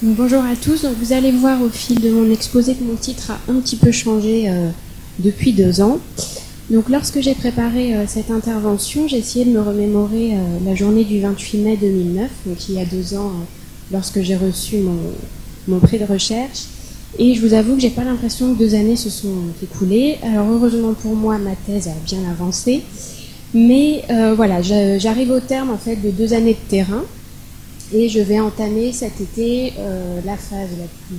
Donc, bonjour à tous. Donc, vous allez voir au fil de mon exposé que mon titre a un petit peu changé depuis 2 ans. Donc, lorsque j'ai préparé cette intervention, j'ai essayé de me remémorer la journée du 28 mai 2009, donc il y a 2 ans, lorsque j'ai reçu mon prix de recherche. Et je vous avoue que j'ai pas l'impression que 2 années se sont écoulées. Alors, heureusement pour moi, ma thèse a bien avancé. Mais voilà, j'arrive au terme en fait de 2 années de terrain. Et je vais entamer cet été la phase la plus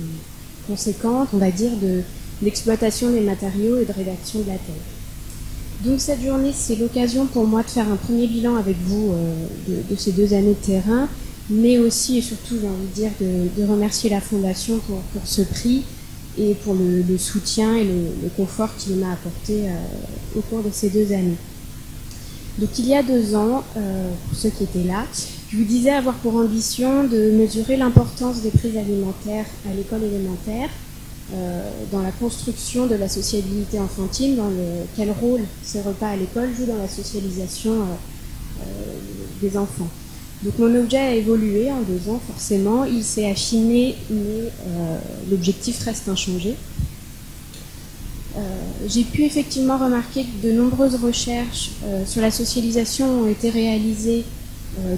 conséquente, on va dire, d'exploitation des matériaux et de rédaction de la thèse. Donc cette journée, c'est l'occasion pour moi de faire un premier bilan avec vous de ces 2 années de terrain, mais aussi et surtout, j'ai envie de dire, de remercier la Fondation pour ce prix et pour le soutien et le confort qu'il m'a apporté au cours de ces 2 années. Donc il y a 2 ans, pour ceux qui étaient là, je vous disais avoir pour ambition de mesurer l'importance des prises alimentaires à l'école élémentaire, dans la construction de la sociabilité enfantine, dans quel rôle ces repas à l'école jouent dans la socialisation des enfants. Donc mon objet a évolué en 2 ans, forcément, il s'est affiné, mais l'objectif reste inchangé. J'ai pu effectivement remarquer que de nombreuses recherches sur la socialisation ont été réalisées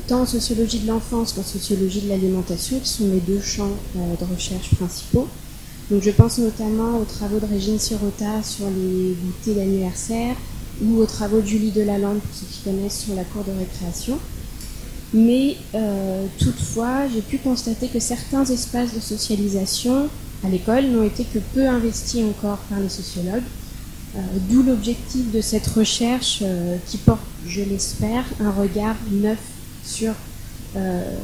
tant en sociologie de l'enfance qu'en sociologie de l'alimentation, qui sont mes 2 champs de recherche principaux. Donc je pense notamment aux travaux de Régine Sirota sur les goûters d'anniversaire ou aux travaux de Julie Delalande, pour ceux qui connaissent, sur la cour de récréation. Mais toutefois, j'ai pu constater que certains espaces de socialisation à l'école n'ont été que peu investis encore par les sociologues, d'où l'objectif de cette recherche qui porte, je l'espère, un regard neuf sur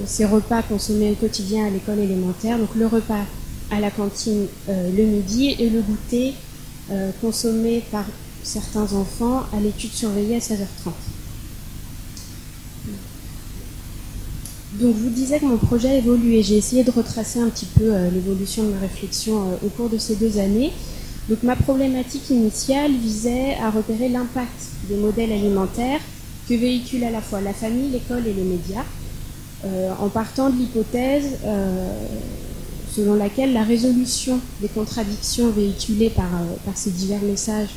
ces repas consommés au quotidien à l'école élémentaire, donc le repas à la cantine le midi et le goûter consommé par certains enfants à l'étude surveillée à 16h30. Donc je vous disais que mon projet a évolué. J'ai essayé de retracer un petit peu l'évolution de ma réflexion au cours de ces 2 années. Donc ma problématique initiale visait à repérer l'impact des modèles alimentaires que véhiculent à la fois la famille, l'école et les médias, en partant de l'hypothèse selon laquelle la résolution des contradictions véhiculées par ces divers messages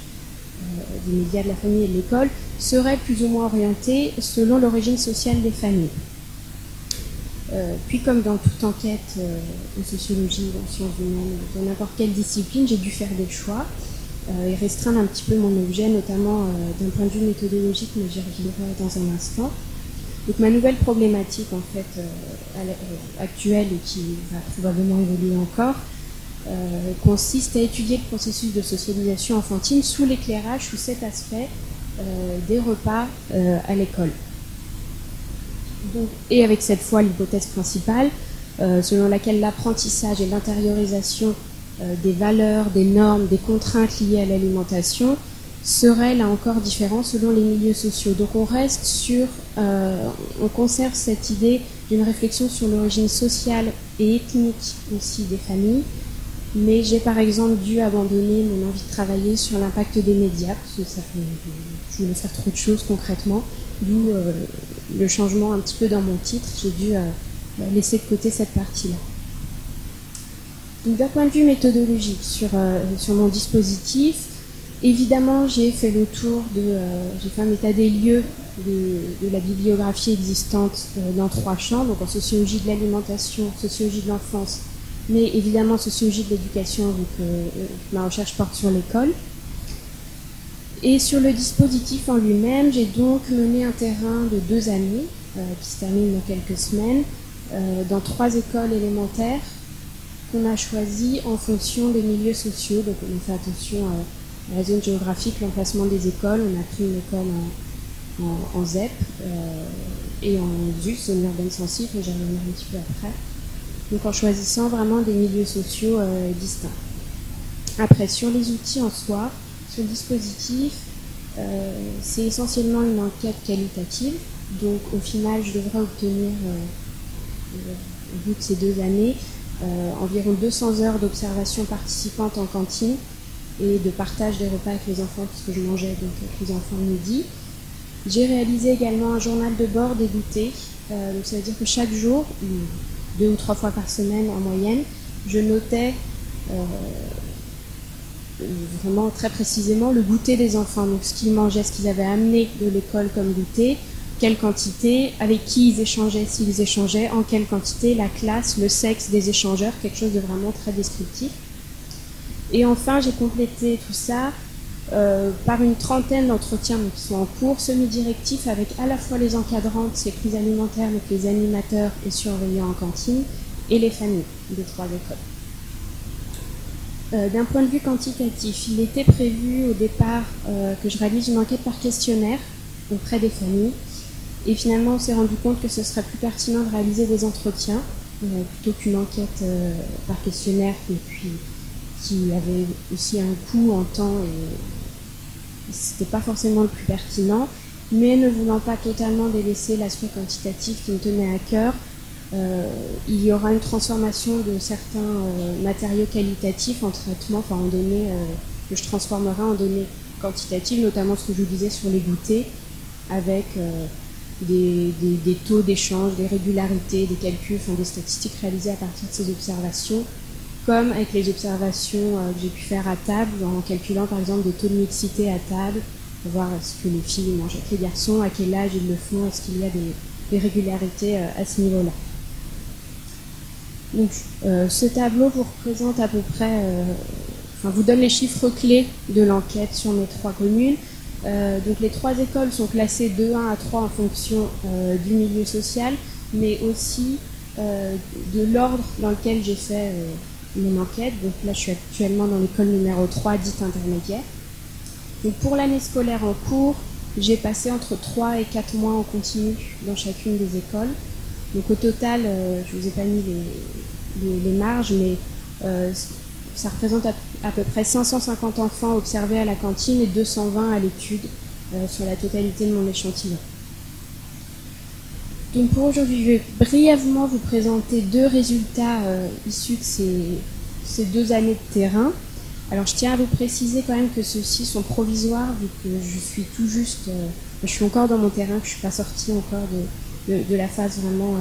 des médias, de la famille et de l'école serait plus ou moins orientée selon l'origine sociale des familles. Puis comme dans toute enquête en sociologie, en sciences humaines, dans n'importe quelle discipline, j'ai dû faire des choix et restreindre un petit peu mon objet, notamment d'un point de vue méthodologique, mais j'y reviendrai dans un instant. Donc ma nouvelle problématique en fait actuelle et qui va probablement évoluer encore consiste à étudier le processus de socialisation enfantine sous l'éclairage, sous cet aspect des repas à l'école. Donc, et avec cette fois l'hypothèse principale, selon laquelle l'apprentissage et l'intériorisation des valeurs, des normes, des contraintes liées à l'alimentation seraient là encore différents selon les milieux sociaux. Donc on reste sur, on conserve cette idée d'une réflexion sur l'origine sociale et ethnique aussi des familles, mais j'ai par exemple dû abandonner mon envie de travailler sur l'impact des médias, parce que ça fait, je voulais faire trop de choses concrètement, d'où le changement un petit peu dans mon titre, j'ai dû laisser de côté cette partie-là. Donc d'un point de vue méthodologique sur mon dispositif, évidemment j'ai fait le tour j'ai fait un état des lieux de la bibliographie existante dans 3 champs, donc en sociologie de l'alimentation, sociologie de l'enfance, mais évidemment sociologie de l'éducation, donc ma recherche porte sur l'école. Et sur le dispositif en lui-même, j'ai donc mené un terrain de 2 années, qui se termine dans quelques semaines, dans 3 écoles élémentaires qu'on a choisies en fonction des milieux sociaux. Donc on a fait attention à la zone géographique, l'emplacement des écoles. On a pris une école en ZEP et en ZUS, zone urbaine sensible, mais j'y reviendrai un petit peu après. Donc en choisissant vraiment des milieux sociaux distincts. Après, sur les outils en soi, sur le dispositif, c'est essentiellement une enquête qualitative. Donc au final, je devrais obtenir, au bout de ces 2 années, environ 200 heures d'observation participante en cantine et de partage des repas avec les enfants, puisque je mangeais donc avec les enfants le midi. J'ai réalisé également un journal de bord des goûters. Donc ça veut dire que chaque jour, 2 ou 3 fois par semaine en moyenne, je notais vraiment très précisément le goûter des enfants, donc ce qu'ils mangeaient, ce qu'ils avaient amené de l'école comme goûter, quelle quantité, avec qui ils échangeaient, s'ils échangeaient, en quelle quantité, la classe, le sexe des échangeurs, quelque chose de vraiment très descriptif. Et enfin, j'ai complété tout ça par une trentaine d'entretiens qui sont en cours, semi-directifs, avec à la fois les encadrants de ces crises alimentaires, donc les animateurs et surveillants en cantine, et les familles des 3 écoles. D'un point de vue quantitatif, il était prévu au départ que je réalise une enquête par questionnaire auprès des familles. Et finalement, on s'est rendu compte que ce serait plus pertinent de réaliser des entretiens plutôt qu'une enquête par questionnaire qui avait aussi un coût en temps et c'était pas forcément le plus pertinent. Mais ne voulant pas totalement délaisser l'aspect quantitatif qui me tenait à cœur, il y aura une transformation de certains matériaux qualitatifs en traitement, enfin en données que je transformerai en données quantitatives, notamment ce que je vous disais sur les goûters, avec des taux d'échange, des régularités, des calculs, enfin des statistiques réalisées à partir de ces observations, comme avec les observations que j'ai pu faire à table, en calculant par exemple des taux de mixité à table, pour voir est-ce que les filles mangent avec les garçons, à quel âge ils le font, est-ce qu'il y a des régularités à ce niveau-là. Donc, ce tableau vous représente à peu près, vous donne les chiffres clés de l'enquête sur mes 3 communes. Donc les 3 écoles sont classées de 1 à 3 en fonction du milieu social, mais aussi de l'ordre dans lequel j'ai fait mon enquête. Donc là, je suis actuellement dans l'école numéro 3, dite intermédiaire. Donc pour l'année scolaire en cours, j'ai passé entre 3 et 4 mois en continu dans chacune des écoles. Donc au total, je ne vous ai pas mis les marges, mais ça représente à peu près 550 enfants observés à la cantine et 220 à l'étude sur la totalité de mon échantillon. Donc pour aujourd'hui, je vais brièvement vous présenter 2 résultats issus de ces 2 années de terrain. Alors je tiens à vous préciser quand même que ceux-ci sont provisoires, vu que je suis tout juste, je suis encore dans mon terrain, que je ne suis pas sortie encore de la phase vraiment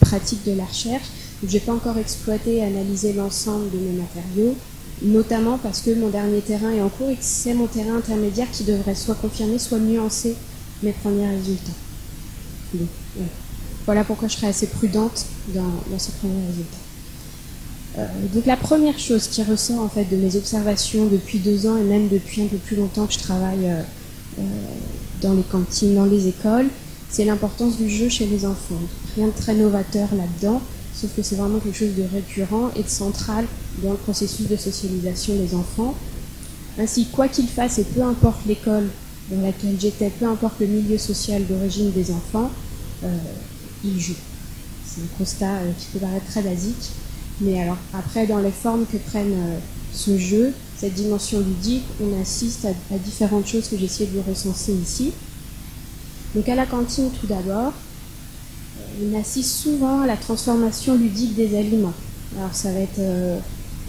pratique de la recherche. Donc je n'ai pas encore exploité et analysé l'ensemble de mes matériaux, notamment parce que mon dernier terrain est en cours et que c'est mon terrain intermédiaire qui devrait soit confirmer, soit nuancer mes premiers résultats. Donc, voilà pourquoi je serai assez prudente dans ces premiers résultats. Donc la première chose qui ressort en fait de mes observations depuis 2 ans et même depuis un peu plus longtemps que je travaille dans les cantines, dans les écoles, c'est l'importance du jeu chez les enfants. Rien de très novateur là-dedans, sauf que c'est vraiment quelque chose de récurrent et de central dans le processus de socialisation des enfants. Ainsi, quoi qu'ils fassent et peu importe l'école dans laquelle j'étais, peu importe le milieu social d'origine des enfants, ils jouent. C'est un constat qui peut paraître très basique, mais alors après, dans les formes que prennent ce jeu, cette dimension ludique, on assiste à différentes choses que j'ai essayé de vous recenser ici. Donc à la cantine, tout d'abord, on assiste souvent à la transformation ludique des aliments. Alors ça va être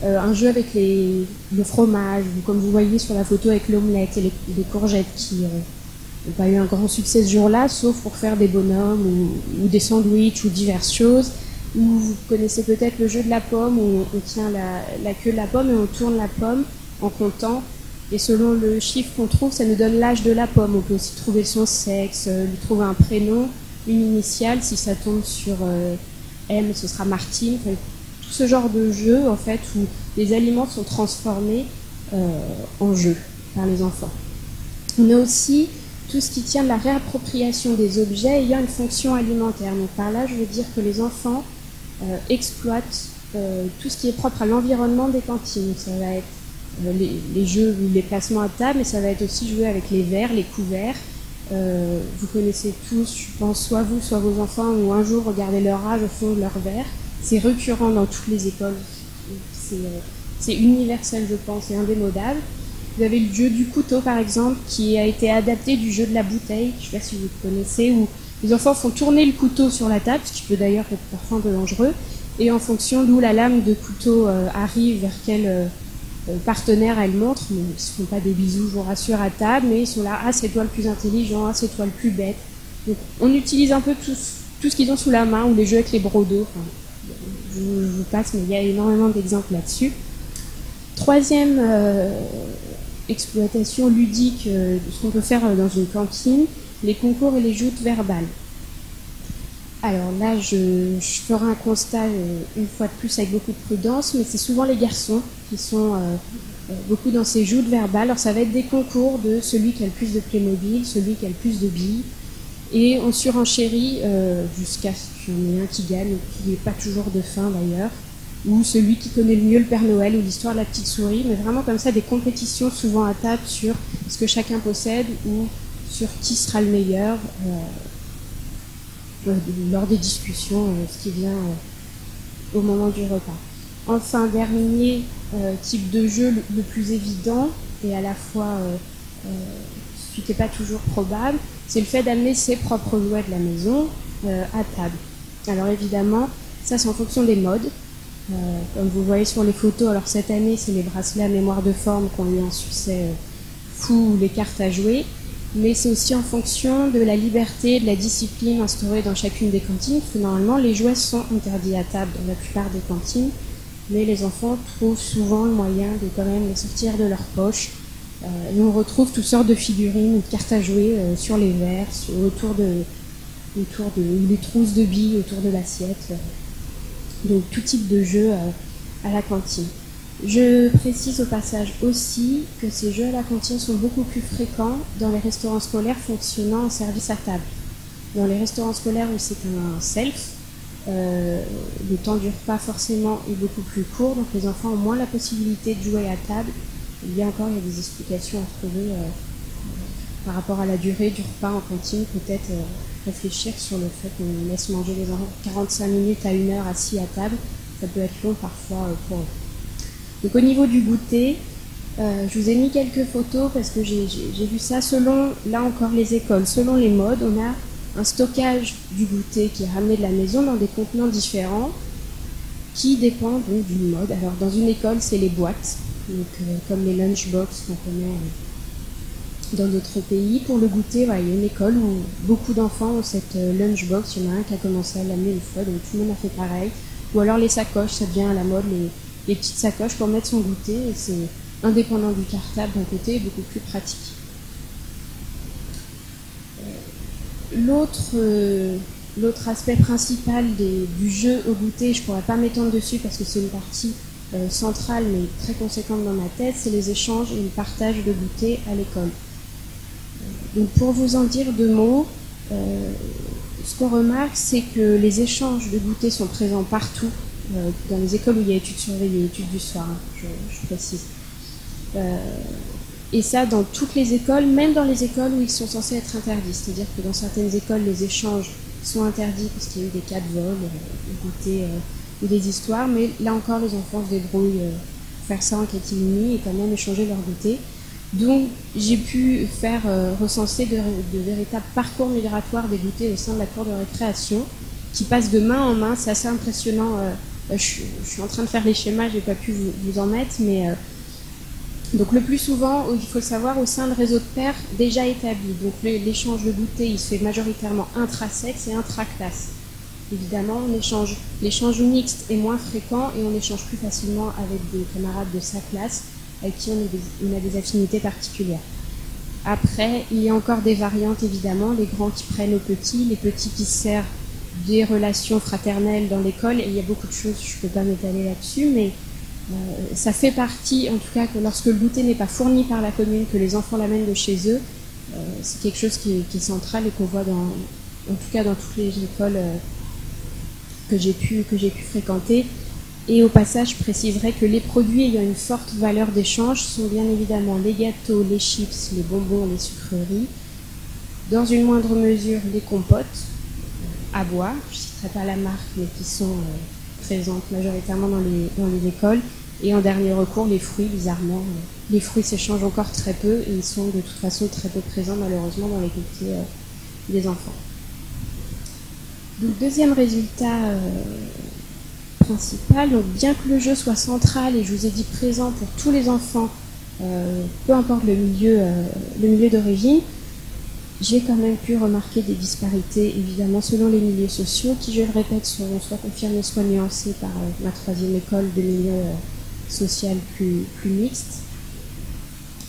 un jeu avec le fromage, ou comme vous voyez sur la photo avec l'omelette et les courgettes qui n'ont pas eu un grand succès ce jour-là, sauf pour faire des bonhommes ou des sandwichs ou diverses choses. Ou vous connaissez peut-être le jeu de la pomme, où on tient la queue de la pomme et on tourne la pomme en comptant. Et selon le chiffre qu'on trouve, ça nous donne l'âge de la pomme. On peut aussi trouver son sexe, lui trouver un prénom, une initiale. Si ça tombe sur M, ce sera Martine. Enfin, tout ce genre de jeu, en fait, où les aliments sont transformés en jeu par les enfants. On a aussi tout ce qui tient de la réappropriation des objets ayant une fonction alimentaire. Donc par là, je veux dire que les enfants exploitent tout ce qui est propre à l'environnement des cantines. Ça va être les jeux, les placements à table, mais ça va être aussi jouer avec les verres, les couverts. Vous connaissez tous, je pense, soit vous, soit vos enfants, ou un jour regardez leur âge au fond de leur verre. C'est récurrent dans toutes les écoles. C'est universel, je pense, et indémodable. Vous avez le jeu du couteau, par exemple, qui a été adapté du jeu de la bouteille, je ne sais pas si vous le connaissez, où les enfants font tourner le couteau sur la table, ce qui peut d'ailleurs être parfois un peu dangereux, et en fonction d'où la lame de couteau arrive, vers quel partenaire elle montre, mais ils ne se font pas des bisous, je vous rassure, à table, mais ils sont là, ah c'est toi le plus intelligent, ah c'est toi le plus bête. Donc on utilise un peu tout ce qu'ils ont sous la main, ou les jeux avec les brodos, enfin, je vous passe, mais il y a énormément d'exemples là-dessus. Troisième exploitation ludique de ce qu'on peut faire dans une cantine, les concours et les joutes verbales. Alors là, je ferai un constat une fois de plus avec beaucoup de prudence, mais c'est souvent les garçons qui sont beaucoup dans ces joutes verbales. Alors ça va être des concours de celui qui a le plus de Playmobil, celui qui a le plus de billes, et on surenchérit jusqu'à ce qu'il y en ait un qui gagne, qui n'est pas toujours de fin d'ailleurs, ou celui qui connaît le mieux le Père Noël ou l'histoire de la petite souris, mais vraiment comme ça des compétitions souvent à table sur ce que chacun possède ou sur qui sera le meilleur lors des discussions, ce qui vient au moment du repas. Enfin, dernier type de jeu le plus évident et à la fois ce qui n'est pas toujours probable, c'est le fait d'amener ses propres jouets de la maison à table. Alors évidemment, ça c'est en fonction des modes. Comme vous voyez sur les photos, alors cette année c'est les bracelets à mémoire de forme qui ont eu un succès fou, ou les cartes à jouer, mais c'est aussi en fonction de la liberté, de la discipline instaurée dans chacune des cantines, parce que normalement les jouets sont interdits à table dans la plupart des cantines, mais les enfants trouvent souvent le moyen de quand même les sortir de leur poche, et on retrouve toutes sortes de figurines ou de cartes à jouer sur les verres, autour de les trousses de billes autour de l'assiette. Donc tout type de jeu à la cantine. Je précise au passage aussi que ces jeux à la cantine sont beaucoup plus fréquents dans les restaurants scolaires fonctionnant en service à table. Dans les restaurants scolaires où c'est un self, le temps du repas forcément est beaucoup plus court, donc les enfants ont moins la possibilité de jouer à table. Il y a des explications à trouver par rapport à la durée du repas en cantine, peut-être réfléchir sur le fait qu'on laisse manger les enfants 45 minutes à 1 heure assis à table, ça peut être long parfois pour eux. Donc au niveau du goûter, je vous ai mis quelques photos parce que j'ai vu ça selon, là encore les écoles, selon les modes, on a un stockage du goûter qui est ramené de la maison dans des contenants différents qui dépendent donc du mode. Alors dans une école, c'est les boîtes, donc, comme les lunchbox qu'on connaît dans d'autres pays. Pour le goûter, voilà, il y a une école où beaucoup d'enfants ont cette lunchbox. Il y en a un qui a commencé à l'amener une fois, donc tout le monde a fait pareil. Ou alors les sacoches, ça devient à la mode, les petites sacoches pour mettre son goûter, et c'est indépendant du cartable d'un côté, beaucoup plus pratique. L'autre aspect principal du jeu au goûter, je ne pourrais pas m'étendre dessus parce que c'est une partie centrale mais très conséquente dans ma tête, c'est les échanges et le partage de goûter à l'école. Donc pour vous en dire 2 mots, ce qu'on remarque, c'est que les échanges de goûter sont présents partout, dans les écoles où il y a études surveillées et études du soir, hein, je précise. Et ça dans toutes les écoles, même dans les écoles où ils sont censés être interdits. C'est-à-dire que dans certaines écoles, les échanges sont interdits parce qu'il y a eu des cas de vol, de goûter ou des histoires, mais là encore, les enfants se débrouillent pour faire ça en catimini et quand même échanger leur goûter. Donc j'ai pu faire recenser de véritables parcours migratoires des goûters au sein de la cour de récréation qui passent de main en main. C'est assez impressionnant. Je suis en train de faire les schémas, je n'ai pas pu vous en mettre, mais donc le plus souvent, il faut le savoir, au sein de réseaux de pairs déjà établis. Donc l'échange de goûter, il se fait majoritairement intra-sexe et intra-classe. Évidemment, l'échange mixte est moins fréquent et on échange plus facilement avec des camarades de sa classe avec qui on a des affinités particulières. Après, il y a encore des variantes évidemment, les grands qui prennent aux petits, les petits qui se servent des relations fraternelles dans l'école, et il y a beaucoup de choses, je ne peux pas m'étaler là-dessus, mais ça fait partie, en tout cas, que lorsque le goûter n'est pas fourni par la commune, que les enfants l'amènent de chez eux, c'est quelque chose qui est central et qu'on voit en tout cas dans toutes les écoles que j'ai pu fréquenter. Et au passage, je préciserai que les produits ayant une forte valeur d'échange sont bien évidemment les gâteaux, les chips, les bonbons, les sucreries, dans une moindre mesure les compotes à boire, je ne citerai pas la marque, mais qui sont présentes majoritairement dans les écoles, et en dernier recours les fruits, bizarrement. Les fruits s'échangent encore très peu et ils sont de toute façon très peu présents malheureusement dans les goûters des enfants. Donc deuxième résultat principal, donc bien que le jeu soit central et je vous ai dit présent pour tous les enfants, peu importe le milieu d'origine, j'ai quand même pu remarquer des disparités, évidemment, selon les milieux sociaux, qui, je le répète, seront soit confirmées, soit nuancées par ma troisième école de milieu social plus mixte.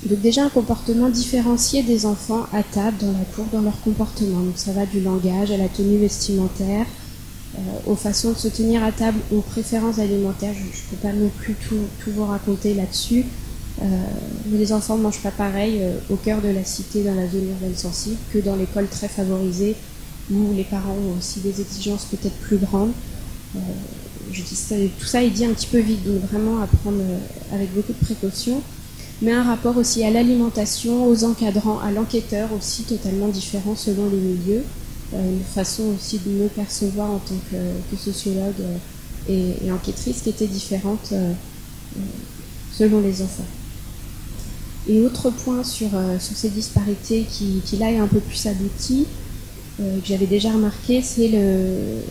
Donc déjà un comportement différencié des enfants à table, dans la cour, dans leur comportement. Donc ça va du langage à la tenue vestimentaire, aux façons de se tenir à table, aux préférences alimentaires. Je ne peux pas non plus tout vous raconter là-dessus. Mais les enfants ne mangent pas pareil au cœur de la cité, dans la zone urbaine sensible, que dans l'école très favorisée, où les parents ont aussi des exigences peut-être plus grandes. Je dis ça, tout ça est dit un petit peu vite, donc vraiment à prendre avec beaucoup de précautions. Mais un rapport aussi à l'alimentation, aux encadrants, à l'enquêteur aussi totalement différent selon les milieux. Une façon aussi de me percevoir en tant que sociologue et enquêtrice qui était différente selon les enfants. Et autre point sur ces disparités qui là est un peu plus abouti, que j'avais déjà remarqué, c'est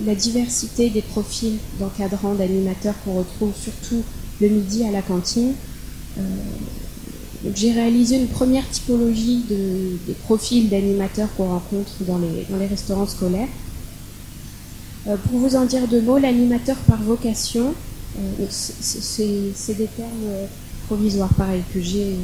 la diversité des profils d'encadrants, d'animateurs qu'on retrouve surtout le midi à la cantine. J'ai réalisé une première typologie des profils d'animateurs qu'on rencontre dans les restaurants scolaires. Pour vous en dire deux mots, l'animateur par vocation, c'est des termes provisoires, pareil, que j'ai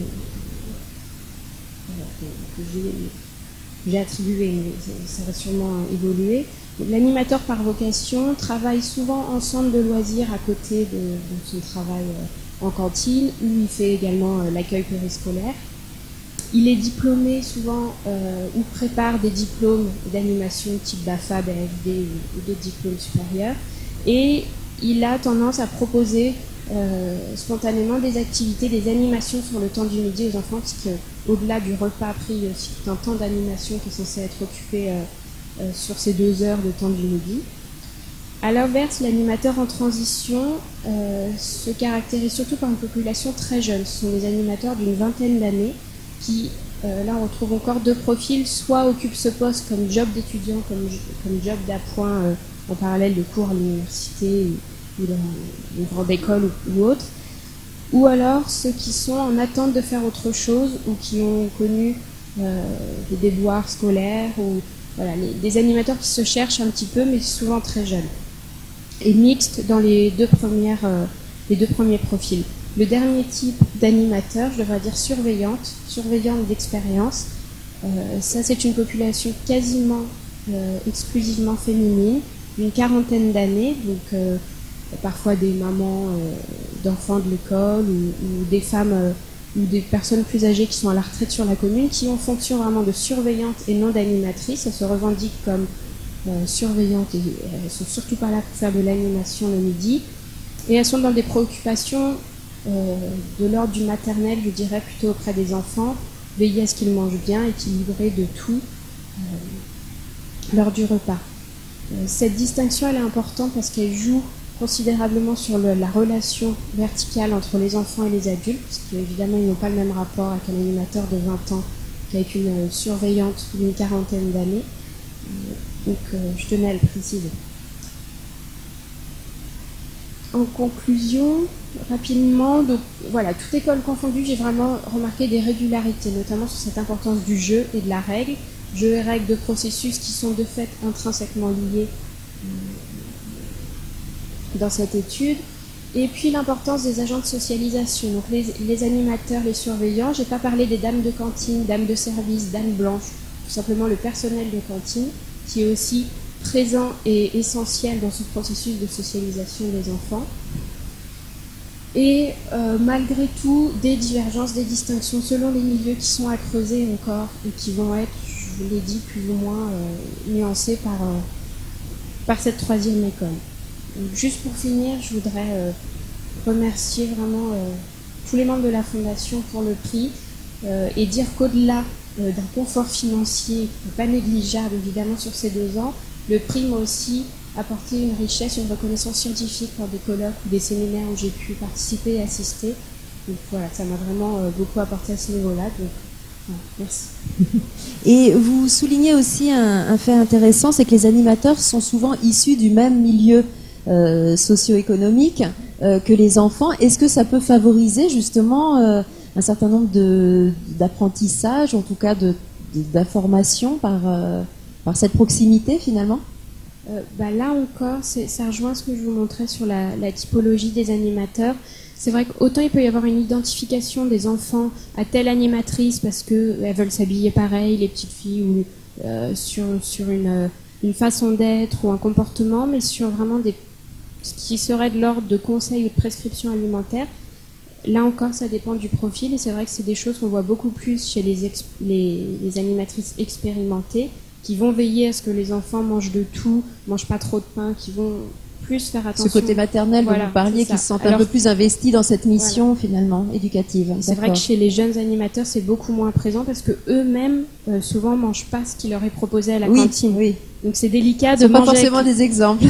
attribué, mais ça va sûrement évoluer. L'animateur par vocation travaille souvent en centre de loisirs à côté de son travail en cantine, où il fait également l'accueil périscolaire. Il est diplômé souvent ou prépare des diplômes d'animation type BAFA, BFD ou d'autres diplômes supérieurs. Et il a tendance à proposer spontanément des activités, des animations sur le temps du midi aux enfants, parce qu'au-delà du repas pris, il y a aussi tout un temps d'animation qui est censé être occupé sur ces 2 heures de temps du midi. À l'inverse, l'animateur en transition se caractérise surtout par une population très jeune. Ce sont des animateurs d'une vingtaine d'années qui, là on retrouve encore deux profils, soit occupent ce poste comme job d'étudiant, comme job d'appoint en parallèle de cours à l'université ou dans une grande école ou autre, ou alors ceux qui sont en attente de faire autre chose ou qui ont connu des déboires scolaires, ou voilà, des animateurs qui se cherchent un petit peu mais souvent très jeunes. Et mixte dans les deux premiers profils. Le dernier type d'animateur, je devrais dire surveillante d'expérience, ça c'est une population quasiment exclusivement féminine, d'une quarantaine d'années, donc parfois des mamans d'enfants de l'école ou des femmes ou des personnes plus âgées qui sont à la retraite sur la commune, qui ont fonction vraiment de surveillante et non d'animatrice. Elles se revendiquent comme surveillantes et elles ne sont surtout pas là pour faire de l'animation le midi. Et elles sont dans des préoccupations de l'ordre du maternel, je dirais, plutôt auprès des enfants, veiller à ce qu'ils mangent bien, équilibrer de tout lors du repas. Cette distinction, elle est importante parce qu'elle joue considérablement sur la relation verticale entre les enfants et les adultes, parce qu'évidemment, ils n'ont pas le même rapport avec un animateur de 20 ans qu'avec une surveillante d'une quarantaine d'années. Donc, je tenais à le préciser. En conclusion, rapidement, donc voilà, toute école confondue, j'ai vraiment remarqué des régularités, notamment sur cette importance du jeu et de la règle. Jeu et règles de processus qui sont de fait intrinsèquement liés dans cette étude. Et puis l'importance des agents de socialisation, donc les animateurs, les surveillants. Je n'ai pas parlé des dames de cantine, dames de service, dames blanches, tout simplement le personnel de cantine, qui est aussi présent et essentiel dans ce processus de socialisation des enfants. Et malgré tout, des divergences, des distinctions selon les milieux qui sont à creuser encore et qui vont être, je vous l'ai dit, plus ou moins nuancées par cette troisième école. Donc, juste pour finir, je voudrais remercier vraiment tous les membres de la Fondation pour le prix et dire qu'au-delà d'un confort financier pas négligeable évidemment sur ces 2 ans, le prix m'a aussi apporté une richesse, une reconnaissance scientifique lors des colloques ou des séminaires où j'ai pu participer et assister. Donc voilà, ça m'a vraiment beaucoup apporté à ce niveau-là. Donc voilà, merci. Et vous soulignez aussi un fait intéressant, c'est que les animateurs sont souvent issus du même milieu socio-économique que les enfants. Est-ce que ça peut favoriser justement un certain nombre d'apprentissages, en tout cas d'information par cette proximité finalement? Là encore, ça rejoint ce que je vous montrais sur la typologie des animateurs. C'est vrai qu'autant il peut y avoir une identification des enfants à telle animatrice parce qu'elles veulent s'habiller pareil, les petites filles, ou sur une façon d'être ou un comportement, mais sur vraiment ce qui serait de l'ordre de conseils ou de prescriptions alimentaires. Là encore, ça dépend du profil, et c'est vrai que c'est des choses qu'on voit beaucoup plus chez les animatrices expérimentées, qui vont veiller à ce que les enfants mangent de tout, mangent pas trop de pain, qui vont plus faire attention. Ce côté maternel dont vous parliez, qui se sentent un peu plus investis dans cette mission finalement éducative. C'est vrai que chez les jeunes animateurs, c'est beaucoup moins présent parce que eux-mêmes souvent mangent pas ce qui leur est proposé à la cantine. Oui. Donc c'est délicat de manger. Pas forcément des exemples.